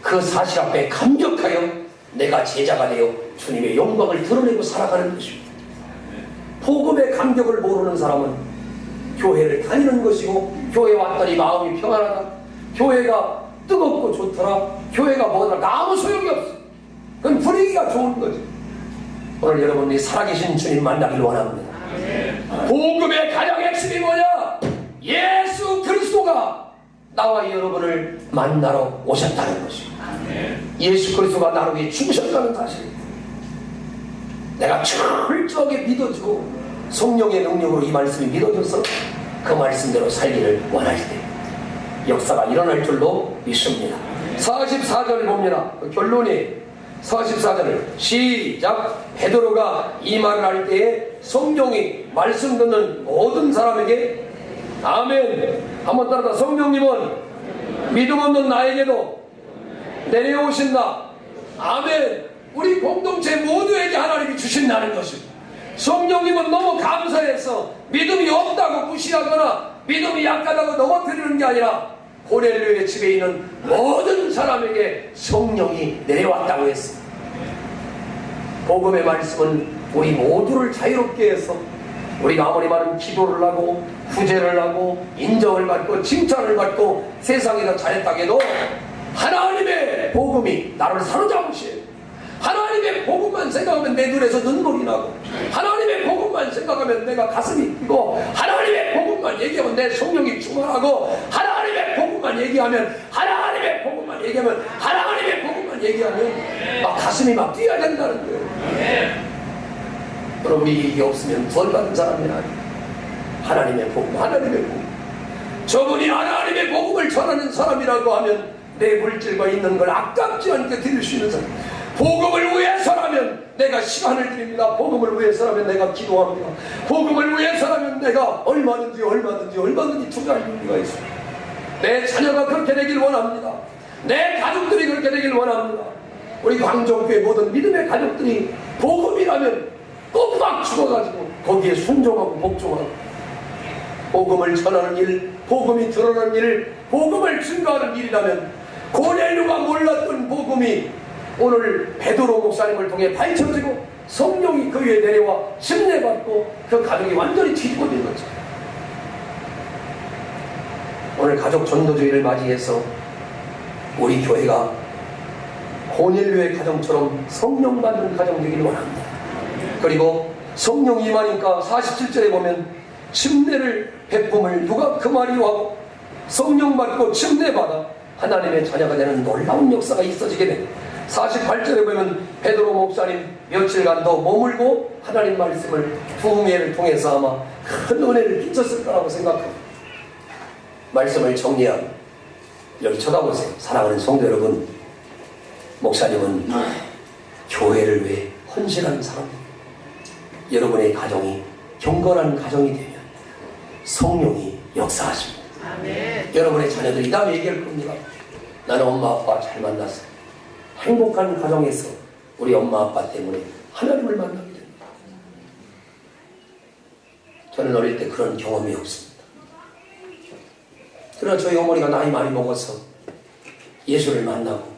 그 사실 앞에 감격하여 내가 제자가 되어 주님의 영광을 드러내고 살아가는 것입니다. 복음의 감격을 모르는 사람은 교회를 다니는 것이고 교회 왔더니 마음이 평안하다. 교회가 뜨겁고 좋더라. 교회가 뭐더라. 아무 소용이 없어. 그건 분위기가 좋은 거지. 오늘 여러분이 살아계신 주님 만나기를 원합니다. 복음의 가장 핵심이 뭐냐? 예수 그리스도가 나와 여러분을 만나러 오셨다는 것입니다. 예수 그리스도가 나를 위해 죽으셨다는 사실. 내가 철저하게 믿어주고 성령의 능력으로 이 말씀이 믿어져서 그 말씀대로 살기를 원할 때 역사가 일어날 줄로 믿습니다. 44절을 봅니다. 그 결론이 44절을 시작. 베드로가 이 말을 할 때에 성령이 말씀 듣는 모든 사람에게 아멘. 한번 따라다. 성령님은 믿음 없는 나에게도 내려오신다. 아멘. 우리 공동체 모두에게 하나님이 주신다는 것입니다. 성령님은 너무 감사해서 믿음이 없다고 무시하거나 믿음이 약하다고 넘어뜨리는 게 아니라 고넬료의 집에 있는 모든 사람에게 성령이 내려왔다고 했습니다. 복음의 말씀은 우리 모두를 자유롭게 해서 우리가 아무리 많은 기도를 하고 구제를 하고 인정을 받고 칭찬을 받고 세상에서 잘했다 해도 하나님의 복음이 나를 사로잡으시에요. 하나님의 복음만 생각하면 내 눈에서 눈물이 나고 하나님의 복음만 생각하면 내가 가슴이 뛰고 하나님의 복음만 얘기하면 내 성령이 충만하고 하나님의 복음만 얘기하면 하나님의 복음만 얘기하면 하나님의 복음만 얘기하면 막 가슴이 막 뛰어야 된다는 거예요. 여러분 이게 없으면 벌 받은 사람이 아니에요. 하나님의 복음, 하나님의 복음. 저분이 하나님의 복음을 전하는 사람이라고 하면 내 물질과 있는 걸 아깝지 않게 드릴 수 있는 사람. 복음을 위해서라면 내가 시간을 드립니다. 복음을 위해서라면 내가 기도합니다. 복음을 위해서라면 내가 얼마든지 투자할 용기가 있습니다. 내 자녀가 그렇게 되길 원합니다. 내 가족들이 그렇게 되길 원합니다. 우리 광정교회 모든 믿음의 가족들이 복음이라면 꼼박 죽어가지고 거기에 순종하고 복종하고 복음을 전하는 일, 복음이 드러나는 일, 복음을 증거하는 일이라면 고넬료가 몰랐던 복음이 오늘 베드로 목사님을 통해 밝혀지고 성령이 그 위에 내려와 침례받고 그 가정이 완전히 뒤집어진 거죠. 오늘 가족 전도주의를 맞이해서 우리 교회가 고넬료의 가정처럼 성령 받는 가정 되기를 원합니다. 그리고 성령 임하니까 47절에 보면 침례를 베품을 누가 그 말이요 하고 성령 받고 침례받아 하나님의 자녀가 되는 놀라운 역사가 있어지게 됩니다. 48절에 보면 베드로 목사님 며칠간 더 머물고 하나님 말씀을 부흥회를 통해서 아마 큰 은혜를 끼쳤을 거라고 생각합니다. 말씀을 정리하고 여기 쳐다보세요. 사랑하는 성도 여러분, 목사님은 교회를 위해 헌신하는 사람입니다. 여러분의 가정이 경건한 가정이 되면 성령이 역사하십니다. 아멘. 여러분의 자녀들이 이 다음에 얘기할 겁니다. 나는 엄마 아빠 잘 만났어. 행복한 가정에서 우리 엄마 아빠 때문에 하나님을 만나게 됩니다. 저는 어릴 때 그런 경험이 없습니다. 그러나 저희 어머니가 나이 많이 먹어서 예수를 만나고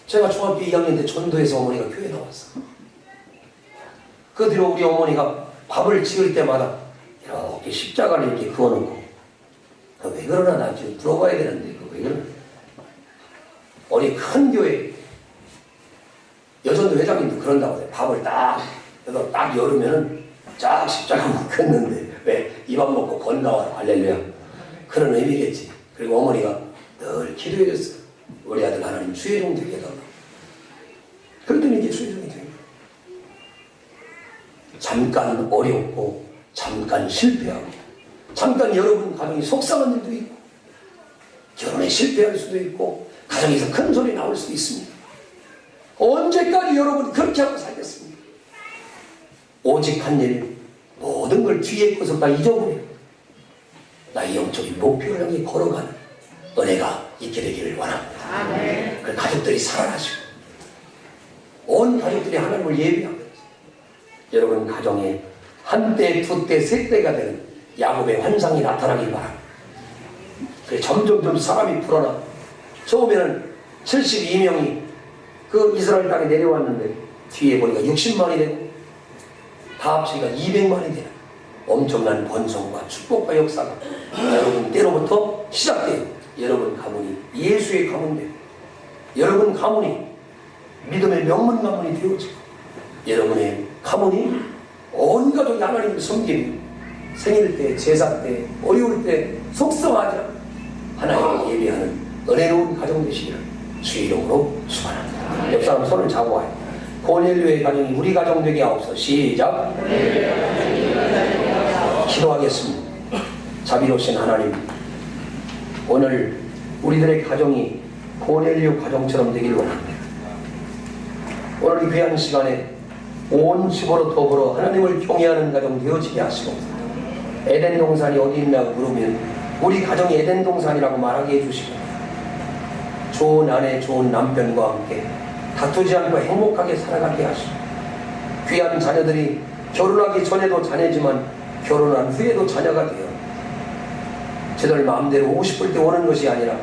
제가 중학교 2학년 때 전도해서 어머니가 교회 나왔어. 그 뒤로 우리 어머니가 밥을 지을 때마다 이렇게 십자가를 이렇게 그어놓고 왜 그러나 나 지금 물어봐야 되는데 왜 그러나 어디 큰 교회 여전도 회장님도 그런다고 해요. 밥을 딱 열으면은 쫙 십자가 긋는데 왜 입안 먹고 건강하라 할렐루야 그런 의미겠지. 그리고 어머니가 늘 기도해 줬어요. 우리 아들 하나님 수혜종 되게 해달라고. 그랬더니 이제 수혜종이 된 거예요. 잠깐 어렵고 잠깐 실패하고 잠깐 여러분 가정이 속상한 일도 있고 결혼에 실패할 수도 있고 가정에서 큰 소리 나올 수도 있습니다. 언제까지 여러분 그렇게 하고 살겠습니까? 오직 한 일 모든 걸 뒤에 것을 다 잊어버려 나의 영적인 목표를 향해 걸어가는 은혜가 있게 되기를 원합니다. 아멘. 그 가족들이 살아나시고 온 가족들이 하나님을 예배하고 여러분 가정에 한때, 두때, 세때가 되는 야곱의 환상이 나타나길 바랍니다. 그래 점점 사람이 불어나 처음에는 72명이 그 이스라엘 땅에 내려왔는데 뒤에 보니까 60만이 되고 다 합치니까 200만이 되는 엄청난 번성과 축복과 역사가 여러분 때로부터 시작돼요. 여러분 가문이 예수의 가문 되고 여러분 가문이 믿음의 명문 가문이 되어지고 여러분의 가문이 온 가족이 하나님을 섬기며 생일 때, 제사 때, 어려울 때 속성하지 않고 하나님을 예배하는 은혜로운 가정 되시기를 주의 이름으로 축원합니다. 옆 사람 손을 잡고 와요. 고넬료의 가정이 우리 가정 되게 하옵소서. 시작. 기도하겠습니다. 자비로우신 하나님, 오늘 우리들의 가정이 고넬료 가정처럼 되길 원합니다. 오늘 이 귀한 시간에 온 집으로 더불어 하나님을 경외하는 가정 되어지게 하시고 에덴 동산이 어디 있냐고 물으면 우리 가정이 에덴 동산이라고 말하게 해주시고 좋은 아내 좋은 남편과 함께 다투지 않고 행복하게 살아가게 하시고 귀한 자녀들이 결혼하기 전에도 자녀지만 결혼한 후에도 자녀가 되어 저들 마음대로 오고 싶을 때 오는 것이 아니라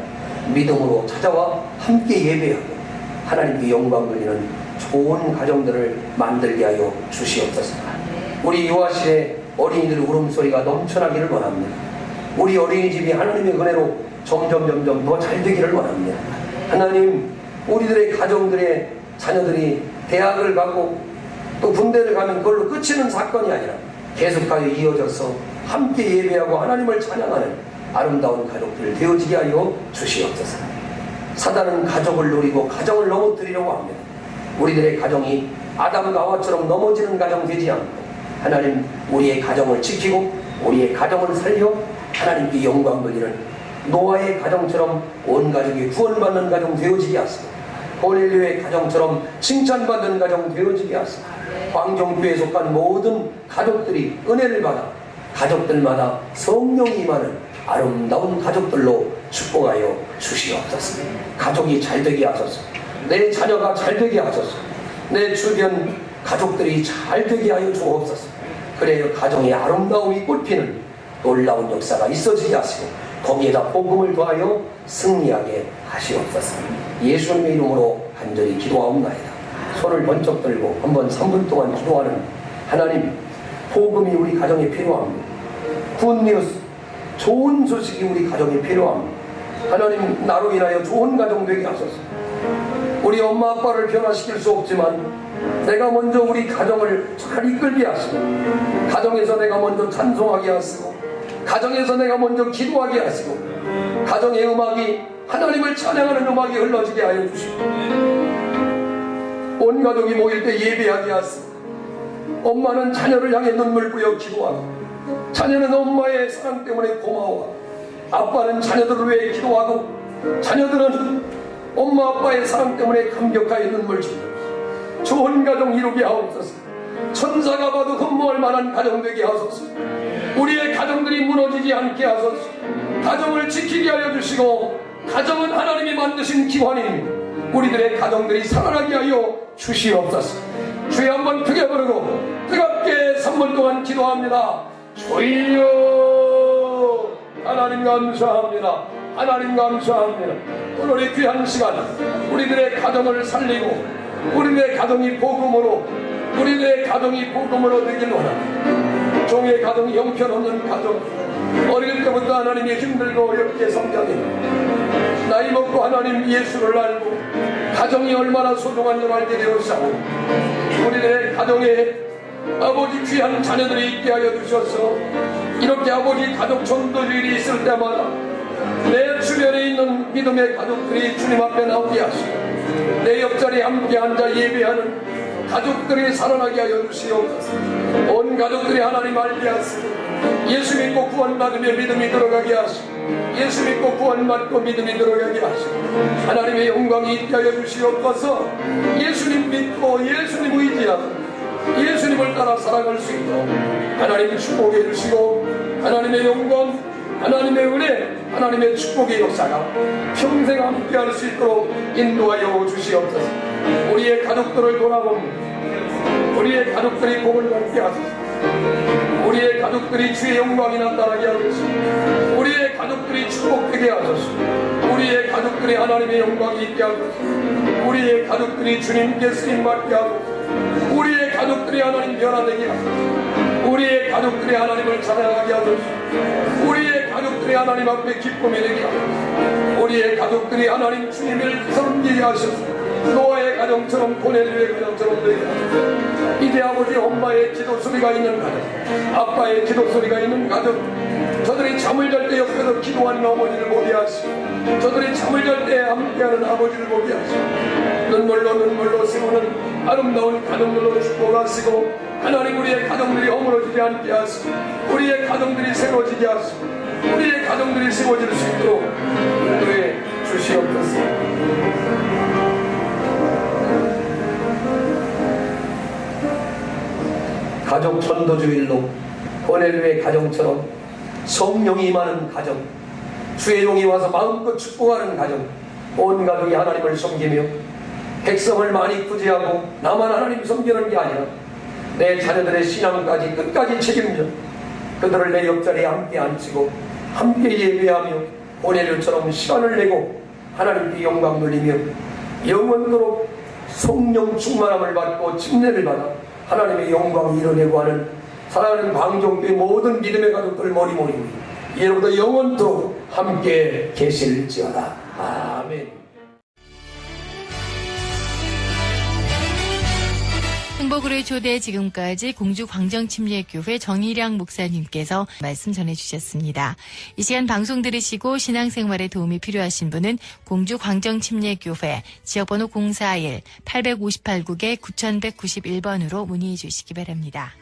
믿음으로 찾아와 함께 예배하고 하나님께 영광 돌리는 좋은 가정들을 만들게 하여 주시옵소서. 우리 유아실에 어린이들 울음소리가 넘쳐나기를 원합니다. 우리 어린이집이 하나님의 은혜로 점점 더 잘 되기를 원합니다. 하나님, 우리들의 가정들의 자녀들이 대학을 가고 또 군대를 가면 그걸로 끝이는 사건이 아니라 계속하여 이어져서 함께 예배하고 하나님을 찬양하는 아름다운 가족들 되어지게 하여 주시옵소서. 사단은 가족을 노리고 가정을 넘어뜨리려고 합니다. 우리들의 가정이 아담과 하와처럼 넘어지는 가정 되지 않고 하나님 우리의 가정을 지키고 우리의 가정을 살려 하나님께 영광 돌리는 노아의 가정처럼 온 가족이 구원받는 가정 되어지게 하시고 고넬료의 가정처럼 칭찬받는 가정 되어지게 하시고 광정교회에 속한 모든 가족들이 은혜를 받아 가족들마다 성령이 임하는 아름다운 가족들로 축복하여 주시옵소서. 가족이 잘되게 하소서. 내 자녀가 잘되게 하소서. 내 주변 가족들이 잘되게 하여 주옵소서. 그래야 가정의 아름다움이 꽃피는 놀라운 역사가 있어지게 하시고 거기에다 복음을 더하여 승리하게 하시옵소서. 예수님의 이름으로 간절히 기도하옵나이다. 손을 번쩍 들고 한번 3분 동안 기도하는 하나님, 복음이 우리 가정에 필요합니다. 굿뉴스, 좋은 소식이 우리 가정에 필요합니다. 하나님, 나로 인하여 좋은 가정 되게 하소서. 우리 엄마 아빠를 변화시킬 수 없지만 내가 먼저 우리 가정을 잘 이끌게 하시고, 가정에서 내가 먼저 찬송하게 하시고, 가정에서 내가 먼저 기도하게 하시고, 가정의 음악이 하나님을 찬양하는 음악이 흘러지게 하여 주시고, 온 가족이 모일 때 예배하게 하시고, 엄마는 자녀를 향해 눈물 뿌여 기도하고, 자녀는 엄마의 사랑 때문에 고마워, 아빠는 자녀들을 위해 기도하고, 자녀들은 엄마 아빠의 사랑 때문에 감격하여 눈물 흘리고, 좋은 가정 이루게 하옵소서. 천사가 봐도 흠모할 만한 가정 되게 하소서. 우리의 가정들이 무너지지 않게 하소서. 가정을 지키게 하여 주시고, 가정은 하나님이 만드신 기관입니다. 우리들의 가정들이 살아나게 하여 주시옵소서. 주여 한번 크게 부르고 뜨겁게 3분 동안 기도합니다. 주여, 하나님 감사합니다. 하나님 감사합니다. 오늘의 귀한 시간, 우리들의 가정을 살리고, 우리들의 가정이 복음으로, 우리들의 가정이 복음으로 되길 원합니다. 종의 가정이 형편없는 가정, 어릴 때부터 하나님이 힘들고 어렵게 성장해 나이 먹고 하나님 예수를 알고 가정이 얼마나 소중한 줄 알게 되었사오니, 우리들의 가정에 아버지 귀한 자녀들이 있게 하여 주셔서 이렇게 아버지 가족 전도주일이 있을 때마다 내 주변에 있는 믿음의 가족들이 주님 앞에 나오게 하시고, 내 옆자리에 함께 앉아 예배하는 가족들이 살아나게 하여 주시옵소서. 온 가족들이 하나님 알게 하시고, 예수 믿고 구원받으며 믿음이 들어가게 하시고, 예수 믿고 구원받고 믿음이 들어가게 하시고, 하나님의 영광이 있게 하여 주시옵소서. 예수님 믿고 예수님 의지하고 예수님을 따라 살아갈 수 있도록 하나님 축복해 주시고, 하나님의 영광, 하나님의 은혜, 하나님의 축복의 역사가 평생 함께 할 수 있도록 인도하여 주시옵소서. 우리의 가족들을 돌아봅니다. 우리의 가족들이 복을 받게 하소서. 우리의 가족들이 주의 영광이 나타나게 하소서. 우리의 가족들이 축복되게 하소서. 우리의 가족들이 하나님의 영광이 있게 하소서. 우리의 가족들이 주님께 쓰임받게 하소서. 우리의 가족들이 하나님 변화되게 하소서. 우리의 가족들이 하나님을 찬양하게 하소서. 우리의 가족들이 하나님 앞에 기쁨이 되게 하소서. 우리의 가족들이 하나님 주님을 섬기게 하소서. 노아의 가정처럼, 고넬료의 가정처럼 되게 하소서. 이제 아버지 엄마의 기도 소리가 있는 가정, 아빠의 기도 소리가 있는 가정, 저들이 잠을 잘 때 옆에서 기도하는 어머니를 보게 하시고, 저들이 잠을 잘 때 함께하는 아버지를 보게 하시고, 눈물로 세우는 아름다운 가정들로 축복하시고, 하나님 우리의 가정들이 허물어지지 않게 하시고, 우리의 가정들이 세워지게 하시고, 우리의 가정들이 세워질 수 있도록 인도해 주시옵소서. 가족 전도주일로 고넬료의 가정처럼 성령이 임하는 가정, 주의 종이 와서 마음껏 축복하는 가정, 온 가족이 하나님을 섬기며 백성을 많이 구제하고 나만 하나님 섬기는 게 아니라 내 자녀들의 신앙까지 끝까지 책임져 그들을 내 옆자리에 함께 앉히고 함께 예배하며 고넬료처럼 시간을 내고 하나님께 영광 돌리며 영원토록 성령 충만함을 받고 침례를 받아 하나님의 영광을 이뤄내고 하는 사랑하는 광종교회 모든 믿음의 가족들 머리머리 예로부터 영원토록 함께 계실지어다. 아멘. 행복으로의 초대, 지금까지 공주 광정침례교회 정일양 목사님께서 말씀 전해주셨습니다. 이 시간 방송 들으시고 신앙생활에 도움이 필요하신 분은 공주 광정침례교회 지역번호 041-858국에 9191번으로 문의해 주시기 바랍니다.